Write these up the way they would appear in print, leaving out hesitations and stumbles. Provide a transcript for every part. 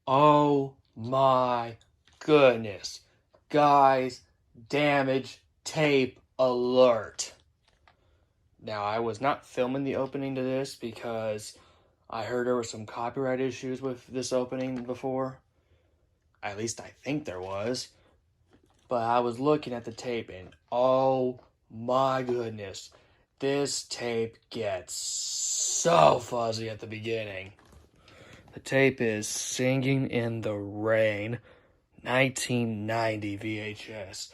Oh my goodness. Guys, damage tape alert. Now, I was not filming the opening to this because I heard there were some copyright issues with this opening before. At least I think there was. But I was looking at the tape and oh my goodness. This tape gets so fuzzy at the beginning. The tape is Singing in the Rain, 1990 VHS.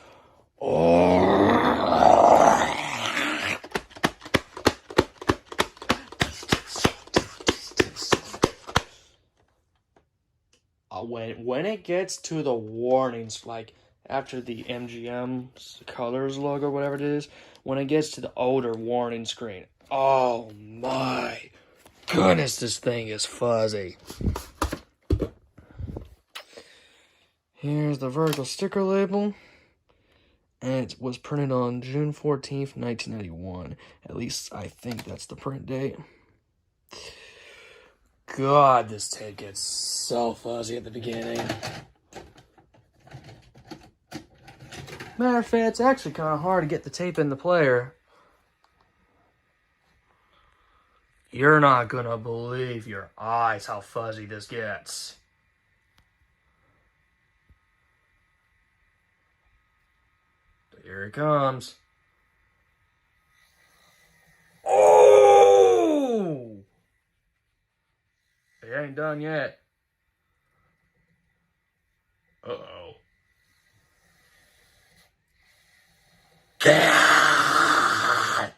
When it gets to the warnings, like after the MGM colors logo, whatever it is, when it gets to the older warning screen, oh my goodness, this thing is fuzzy. Here's the vertical sticker label. And it was printed on June 14th, 1991. At least I think that's the print date. God, this tape gets so fuzzy at the beginning. Matter of fact, it's actually kind of hard to get the tape in the player. You're not gonna believe your eyes how fuzzy this gets. Here it comes. Oh! It ain't done yet. Uh-oh. God!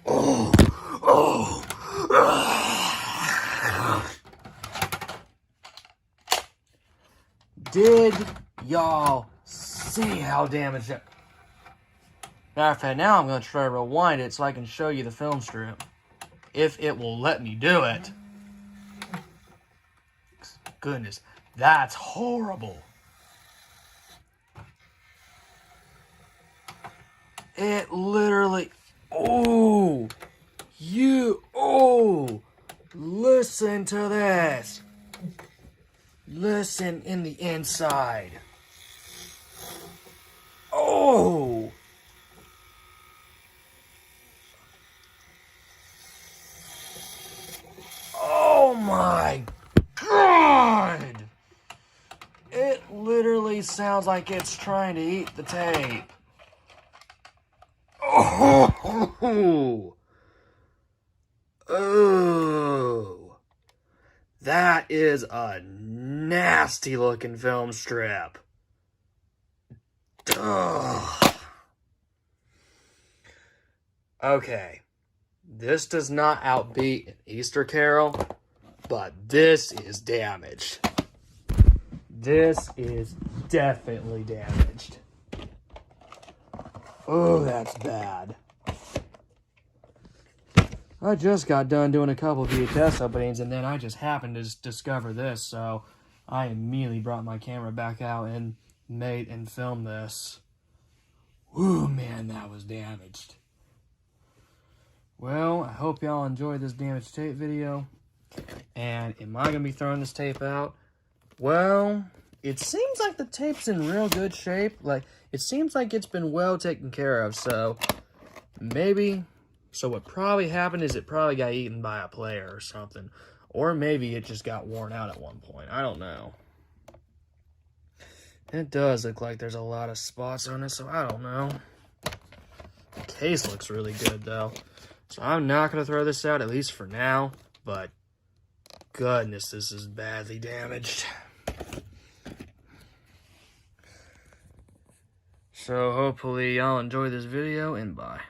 Oh! Oh! Did y'all see how damaged it? Matter of fact, now I'm going to try to rewind it so I can show you the film strip. If it will let me do it. Goodness, that's horrible. It literally... Oh! Listen to this. Listen in the inside. Oh! Oh my God! It literally sounds like it's trying to eat the tape. Oh! Oh! That is a nasty looking film strip. Ugh. Okay. This does not outbeat an Easter Carol, but this is damaged. This is definitely damaged. Oh, that's bad. I just got done doing a couple VHS openings, and then I just happened to discover this, so I immediately brought my camera back out and made and filmed this. Ooh, man, that was damaged. Well, I hope y'all enjoyed this damaged tape video. And am I going to be throwing this tape out? Well, it seems like the tape's in real good shape. Like, it seems like it's been well taken care of, so maybe... So what probably happened is it probably got eaten by a player or something. Or maybe it just got worn out at one point. I don't know. It does look like there's a lot of spots on it, so I don't know. The case looks really good, though. So I'm not going to throw this out, at least for now. But, goodness, this is badly damaged. So hopefully y'all enjoy this video, and bye.